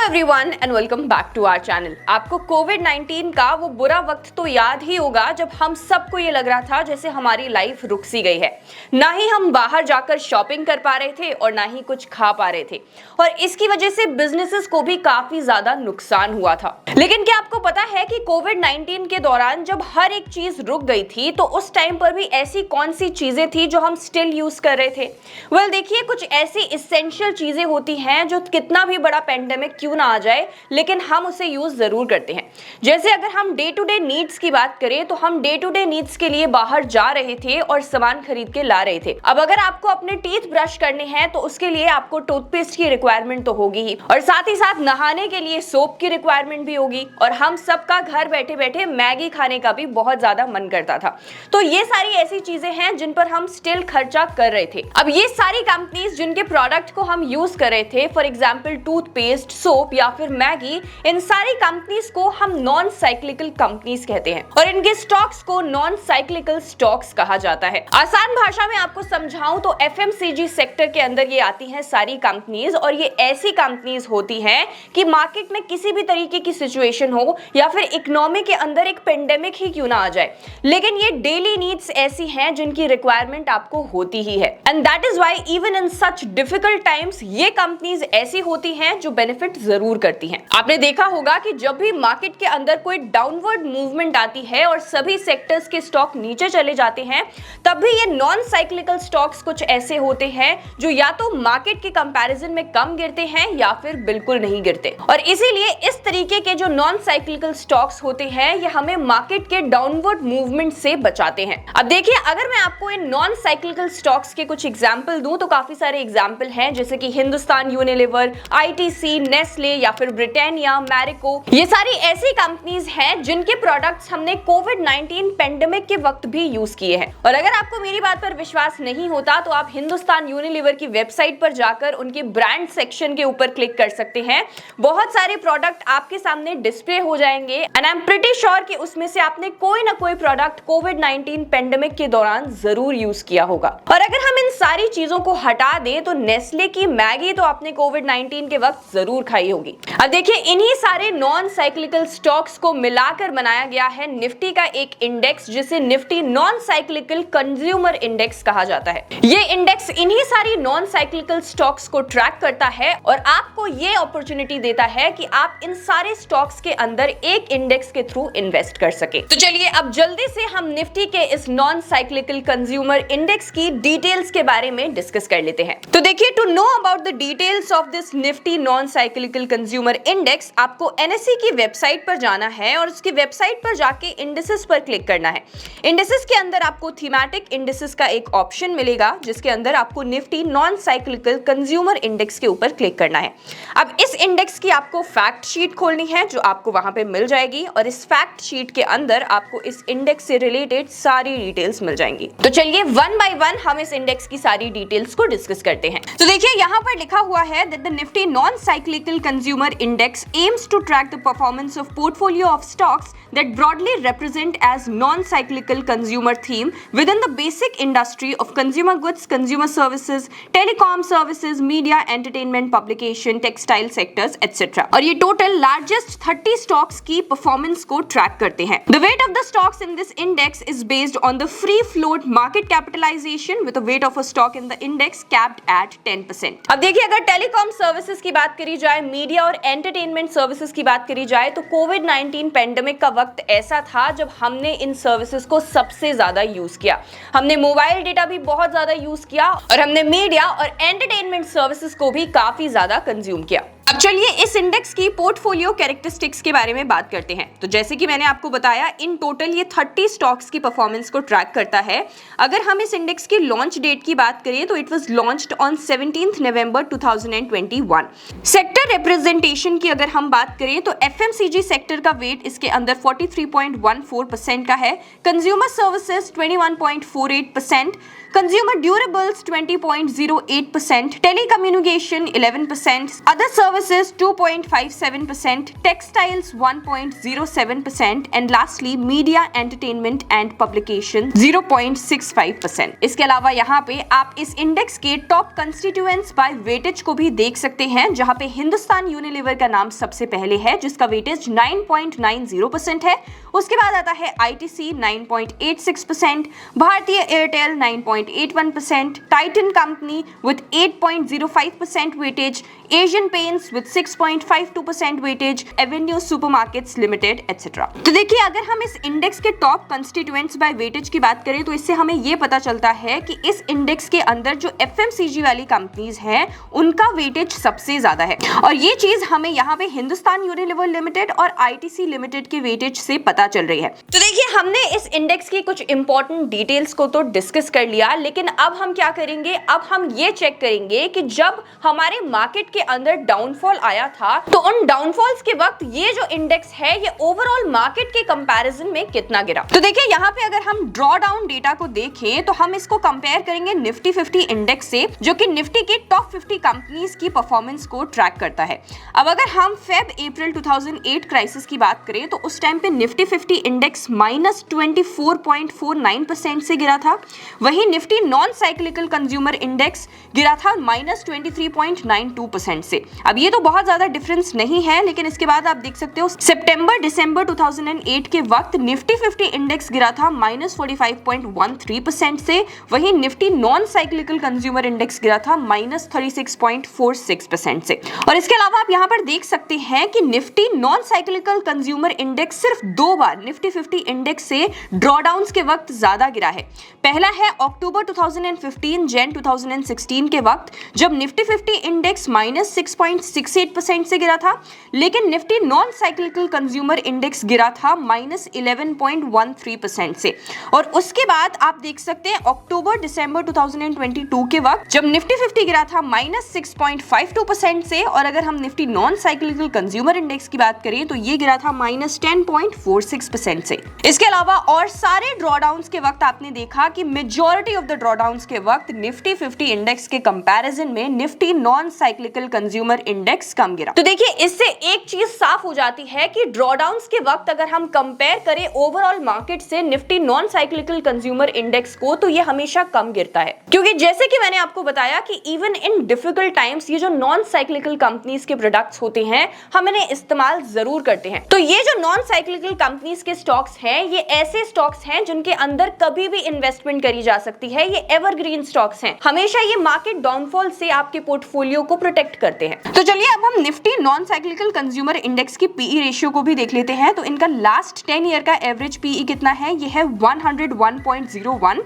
Hello everyone and welcome back to our channel. आपको कोविड-19 का वो बुरा वक्त तो याद ही होगा जब हम सबको ये लग रहा था जैसे हमारी लाइफ रुक सी गई है। ना ही हम बाहर जाकर शॉपिंग कर पा रहे थे और ना ही कुछ खा पा रहे थे और इसकी वजह से बिजनेसेस को भी काफी ज्यादा नुकसान हुआ था। लेकिन क्या आपको पता है कि कोविड-19 के दौरान जब हर एक चीज रुक गई थी तो उस टाइम पर भी ऐसी कौन सी चीजें थी जो हम स्टिल यूज कर रहे थे? वेल देखिए, कुछ ऐसी इसेंशियल चीजें होती हैं जो कितना भी बड़ा पेंडेमिक क्यों ना आ जाए लेकिन हम उसे यूज जरूर करते हैं। जैसे अगर हम डे टू डे नीड्स की बात करें तो हम डे टू डे नीड्स के लिए बाहर जा रहे थे और सामान खरीद के ला रहे थे। अब अगर आपको अपने टीथ ब्रश करने हैं तो उसके लिए आपको टूथपेस्ट की रिक्वायरमेंट तो होगी ही और साथ ही साथ नहाने के लिए सोप की रिक्वायरमेंट भी होगी और हम सबका घर बैठे बैठे मैगी खाने का भी बहुत ज्यादा मन करता था। तो ये सारी ऐसी चीजें हैं जिन पर हम स्टिल खर्चा कर रहे थे। अब ये सारी कंपनीज जिनके प्रोडक्ट को हम यूज कर रहे थे, फॉर एग्जांपल टूथपेस्ट, सोप या फिर मैगी, इन सारी कंपनीज को हम नॉन साइक्लिकल कंपनीज कहते हैं और इनके स्टॉक्स को नॉन साइक्लिकल स्टॉक्स कहा जाता है। आसान भाषा में आपको समझाऊं तो एफएमसीजी सेक्टर के अंदर ये आती हैं सारी कंपनीज और ये ऐसी कंपनीज होती हैं कि मार्केट में किसी भी तरीके की सिचुएशन हो या फिर इकोनॉमी के अंदर एक पेंडेमिक ही क्यों ना आ जाए, लेकिन ये डेली नीड्स ऐसी हैं जिनकी रिक्वायरमेंट आपको होती ही है। And that is why even in such difficult times ये कंपनीज ऐसी होती हैं जो बेनिफिट जरूर करती हैं। आपने देखा होगा कि जब भी मार्केट के अंदर कोई डाउनवर्ड मूवमेंट आती है और सभी सेक्टर्स के स्टॉक नीचे चले जाते हैं, तब भी ये नॉन साइक्लिकल स्टॉक्स कुछ ऐसे होते हैं जो या तो मार्केट के कंपैरिजन में कम गिरते हैं या फिर बिल्कुल नहीं गिरते। और इसीलिए इस तरीके के जो नॉन साइक्लिकल स्टॉक्स होते हैं ये हमें मार्केट के डाउनवर्ड मूवमेंट से बचाते हैं। अब देखिए, अगर मैं आपको इन नॉन साइक्लिकल स्टॉक्स के कुछ एग्जांपल दूं तो काफी सारे एग्जांपल हैं, जैसे कि हिंदुस्तान यूनिलीवर, आईटीसी, नेस्ले या फिर ब्रिटानिया, मैरिको। ये सारी ऐसी कंपनीज हैं जिनके प्रोडक्ट्स हमने कोविड-19 पेंडेमिक के वक्त भी यूज किए हैं। और अगर आपको मेरी बात पर विश्वास नहीं होता तो आप हिंदुस्तान यूनिलीवर की वेबसाइट पर जाकर उनके ब्रांड सेक्शन के ऊपर क्लिक कर सकते हैं। बहुत सारे प्रोडक्ट आपके सामने डिस्प्ले हो जाएंगे and I am pretty sure कि उसमें से आपने कोई ना कोई प्रोडक्ट कोविड-19 पेंडेमिक के दौरान जरूर यूज किया होगा। और अगर हम इन सारी चीजों को हटा दें तो नेस्ले की मैगी तो आपने कोविड-19 के वक्त जरूर खाई होगी। अब देखिए, इन्हीं सारे नॉन साइक्लिकल स्टॉक्स को मिलाकर बनाया गया है निफ्टी का एक इंडेक्स जिसे Nifty non cyclical consumer index कहा जाता है। ये इंडेक्स इन्हीं सारी नॉन साइक्लिकल स्टॉक्स को ट्रैक करता है और आपको ये अपॉर्चुनिटी देता है कि आप इन सारे स्टॉक्स के अंदर एक इंडेक्स के थ्रू इन्वेस्ट कर सके। तो चलिए अब जल्दी से हम निफ्टी के इस नॉन साइक्लिकल कंज्यूमर इंडेक्स की डिटेल्स के बारे में डिस्कस कर लेते हैं। तो देखिए, to know about the details of this Nifty non cyclical consumer index आपको एनएसई की वेबसाइट पर जाना है और उसकी वेबसाइट पर जाके इंडिसेस पर क्लिक करना है। इंडिसेस के अंदर आपको थीमेटिक इंडिसेस का एक ऑप्शन मिलेगा जिसके अंदर आपको Nifty non cyclical consumer index के ऊपर क्लिक करना है। अब इस इंडेक्स की आपको फैक्ट शीट खोलनी है जो आपको वहां पे मिल जाएगी और इस फैक्ट शीट के अंदर आपको इस इंडेक्स से रिलेटेड सारी डिटेल्स मिल जाएंगी। तो चलिए वन बाय वन हम इस इंडेक्स की सारी डिटेल्स को डिस्कस करते हैं। तो देखिए, यहाँ पर लिखा हुआ है that the Nifty non-cyclical consumer index aims to track the performance of portfolio of stocks that broadly represent as non-cyclical consumer theme within the basic industry of consumer goods, consumer services, telecom services, media, entertainment, publication, textile sectors, etc. और ये total largest 30 stocks की performance को track करते हैं। The weight of the stocks in this index is based on the free float market capitalization with a weight of a stock in the index capped at 10%। अब देखिए, अगर telecom services की बात करी जाए, मीडिया और एंटरटेनमेंट सर्विसेज की बात करी जाए तो कोविड-19 पेंडेमिक का वक्त ऐसा था जब हमने इन सर्विसेज को सबसे ज्यादा यूज किया। हमने मोबाइल डेटा भी बहुत ज्यादा यूज किया और हमने मीडिया और एंटरटेनमेंट सर्विसेज को भी काफी ज्यादा कंज्यूम किया। अब चलिए इस इंडेक्स की पोर्टफोलियो कैरेक्टरिस्टिक्स के बारे में बात करते हैं। तो जैसे कि मैंने आपको बताया, इन टोटल ये 30 स्टॉक्स की परफॉर्मेंस को ट्रैक करता है। अगर हम इस इंडेक्स की लॉन्च डेट की बात करें तो it was launched on 17 November 2021। Sector representation की अगर हम बात करें तो एफएमसीजी सेक्टर का वेट इसके अंदर 43.14% का है, consumer services 21.48%, consumer durables 20.08%, telecommunication 11%, other services 2.57%, textiles 1.07% and lastly media entertainment and publication 0.65%। इसके अलावा यहाँ पे आप इस इंडेक्स के टॉप कंस्टिट्यूएंट्स बाय वेटेज को भी देख सकते हैं, जहां पे हिंदुस्तान यूनिलीवर का नाम सबसे पहले है जिसका वेटेज 9.90% है। उसके बाद आता है आईटीसी 9.86%, भारतीय Airtel 9.81%, Titan company with 8.05% weightage, Asian paints with 6.52% weightage, Avenue supermarkets limited etcetera. तो देखिए अगर हम इस इंडेक्स के टॉप कंस्टिट्यूएंट्स बाय वेटेज की बात करें तो इससे हमें यह पता चलता है कि इस इंडेक्स के अंदर जो एफएमसीजी वाली कंपनीज हैं उनका वेटेज सबसे ज्यादा है, और ये चीज हमें यहाँ पे हिंदुस्तान यूनिलीवर लिमिटेड और आईटीसी लिमिटेड के वेटेज से पता चल रही है। तो देखिए हमने इस इंडेक्स की कुछ इंपॉर्टेंट डिटेल्स को तो डिस्कस कर लिया, लेकिन अब हम क्या करेंगे, अब हम ये चेक करेंगे कि जब हमारे मार्केट के अंदर डाउनफॉल आया था तो उन डाउनफॉल्स के वक्त ये जो इंडेक्स है ये ओवरऑल मार्केट के कंपैरिजन में कितना गिरा। तो देखिए यहाँ पे अगर हम ड्रॉ डाउन डेटा को देखें तो हम इसको कंपेयर करेंगे निफ्टी 50 इंडेक्स से, जो कि निफ्टी के टॉप 50 कंपनीज की परफॉर्मेंस को ट्रैक करता है। अब अगर हम अप्रैल 2008 क्राइसिस की बात करें तो उस टाइम पे निफ्टी 50 इंडेक्स -24.49% से गिरा था, वहीं Nifty non cyclical consumer index गिरा था -23.92% से। अब ये तो बहुत ज्यादा डिफरेंस नहीं है, लेकिन इसके बाद आप देख सकते हो दिसंबर 2008 के वक्त निफ्टी 50 इंडेक्स गिरा था -45.13% से, वहीं Nifty non cyclical consumer index गिरा था -36.46% से। और इसके अलावा आप यहाँ पर देख सकते हैं कि Nifty non cyclical consumer index सिर्फ 2 बार निफ्टी 50 इंडेक्स से ड्रॉडाउन्स के वक्त ज्यादा गिरा है। पहला है अक्टूबर 2015 जन 2016 के वक्त, जब निफ्टी 50 इंडेक्स -6.68% से गिरा था, लेकिन Nifty non cyclical consumer index गिरा था -11.13% से। और उसके बाद आप देख सकते हैं दिसंबर 2022 के वक्त, जब निफ्टी 50 गिरा था -6.52% से, और अगर हम Nifty non cyclical consumer index की बात करें तो ये गिरा था -10.46% से। इसके अलावा और सारे ड्रॉडाउन्स के वक्त आपने देखा कि मेजॉरिटी ऑफ द ड्रॉडाउन्स के वक्त निफ्टी 50 इंडेक्स के कंपैरिजन में Nifty non cyclical consumer index कम गिरा। तो देखिए इससे एक चीज साफ हो जाती है कि ड्रॉडाउन्स के वक्त अगर हम कंपेयर करें ओवरऑल मार्केट से Nifty non cyclical consumer index को, तो ये हमेशा कम गिरता है, क्योंकि जैसे कि मैंने आपको बताया कि इवन इन डिफिकल्ट टाइम्स ये जो नॉन साइक्लिकल कंपनीज के प्रोडक्ट्स होते हैं हम इन्हें इस्तेमाल जरूर करते हैं। तो ये जो नॉन साइक्लिकल कंपनीज के स्टॉक्स हैं ये ऐसे स्टॉक्स हैं जिनके अंदर कभी भी इन्वेस्टमेंट करी जा सकती है, ये एवरग्रीन स्टॉक्स हैं, हमेशा ये मार्केट डाउनफॉल से आपके पोर्टफोलियो को प्रोटेक्ट करते हैं। तो चलिए अब हम Nifty non cyclical consumer index की पीई रेशियो को भी देख लेते हैं। तो इनका लास्ट 10 ईयर का एवरेज पीई कितना है, ये है 101.01।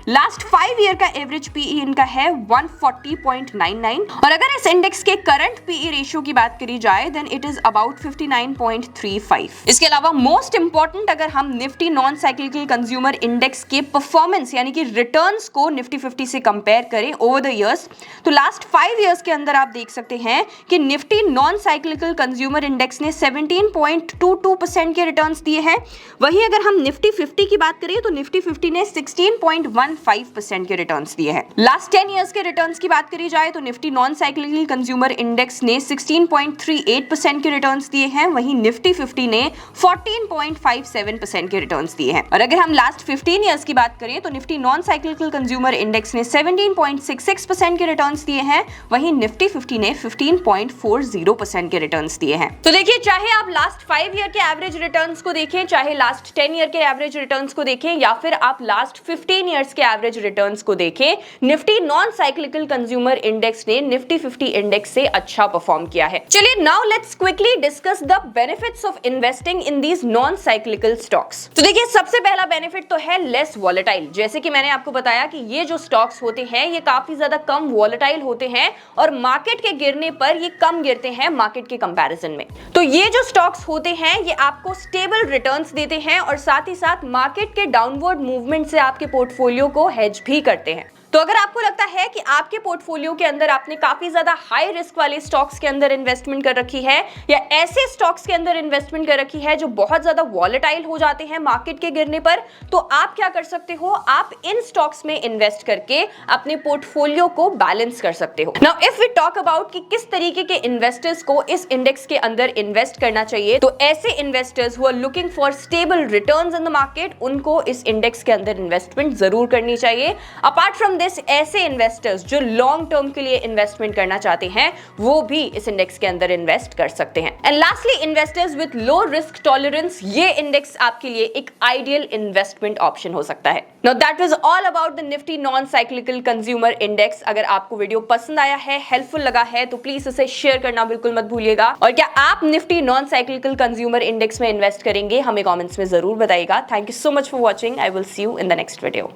लास्ट 5 ईयर का एवरेज पीई इनका है 140.99, और अगर इस इंडेक्स के करंट पीई रेशियो की बात करी जाए देन इट इज अबाउट 59.35। इसके अलावा मोस्ट इंपॉर्टेंट, अगर हम Nifty non cyclical consumer index के परफॉर्मेंस यानी कि रिटर्न्स को निफ्टी 50 से कंपेयर करें ओवर द इयर्स, तो लास्ट 5 इयर्स के अंदर आप देख सकते हैं कि Nifty non cyclical consumer index ने 17.22% के रिटर्न्स दिए हैं। वहीं अगर हम निफ्टी 50 की बात करें तो निफ्टी 50 ने 16.15% के रिटर्न्स दिए हैं। लास्ट 10 इयर्स के रिटर्न्स की बात करी जाए तो Nifty non cyclical consumer index ने 16.38% के रिटर्न्स दिए हैं, वहीं निफ्टी 50 ने 14.57% के रिटर्न्स दिए हैं। और अगर हम लास्ट 15 इयर्स की बात करें तो Nifty non cyclical consumer index ने 17.66% के रिटर्न्स दिए हैं, वहीं निफ्टी 50 ने 15.40% के रिटर्न्स दिए हैं। तो देखिए चाहे आप लास्ट 5 ईयर के एवरेज रिटर्न्स को देखें, चाहे लास्ट 10 ईयर के एवरेज रिटर्न्स को देखें, या फिर आप लास्ट 15 इयर्स के एवरेज रिटर्न्स को देखें, Nifty non cyclical consumer index ने निफ्टी 50 इंडेक्स से अच्छा परफॉर्म किया है। चलिए now let's quickly discuss the benefits of investing in these non cyclical stocks. तो देखिए सबसे पहला बेनिफिट तो है लेस वॉलेटाइल। जैसे कि मैंने आपको बताया कि ये जो स्टॉक्स होते हैं ये काफी ज्यादा कम वॉलेटाइल होते हैं और मार्केट के गिरने पर ये कम गिरते हैं मार्केट के कंपैरिजन में। तो ये जो स्टॉक्स होते हैं ये आपको स्टेबल रिटर्न्स देते हैं और साथ ही साथ मार्केट के डाउनवर्ड मूवमेंट से आपके पोर्टफोलियो को हेज भी करते हैं। तो अगर आपको लगता है कि आपके पोर्टफोलियो के अंदर आपने काफी ज्यादा हाई रिस्क वाले स्टॉक्स के अंदर इन्वेस्टमेंट कर रखी है या ऐसे स्टॉक्स के अंदर इन्वेस्टमेंट कर रखी है जो बहुत ज्यादा वॉलेटाइल हो जाते हैं मार्केट के गिरने पर, तो आप क्या कर सकते हो, आप इन स्टॉक्स में इन्वेस्ट करके अपने पोर्टफोलियो को बैलेंस कर सकते हो। Now if we talk about कि किस तरीके के इन्वेस्टर्स को इस इंडेक्स के अंदर इन्वेस्ट करना चाहिए, तो ऐसे investors who are looking for stable returns in the market, उनको इस इंडेक्स के अंदर इन्वेस्टमेंट जरूर करनी चाहिए। अपार्ट फ्रॉम दिस, ऐसे इन्वेस्टर्स जो लॉन्ग टर्म के लिए इन्वेस्टमेंट करना चाहते हैं वो भी इस इंडेक्स के अंदर इन्वेस्ट कर सकते हैं। And lastly, investors with low risk tolerance, ये इंडेक्स आपके लिए एक आइडियल इन्वेस्टमेंट ऑप्शन हो सकता है। Now that was all about the Nifty non cyclical consumer index. अगर आपको वीडियो पसंद आया है, हेल्पफुल लगा है, तो प्लीज इसे शेयर करना बिल्कुल मत भूलिएगा। और क्या आप Nifty non cyclical consumer index में इन्वेस्ट करेंगे, हमें कमेंट्स में जरूर बताइएगा। Thank you so much for watching. I will see you in the next video.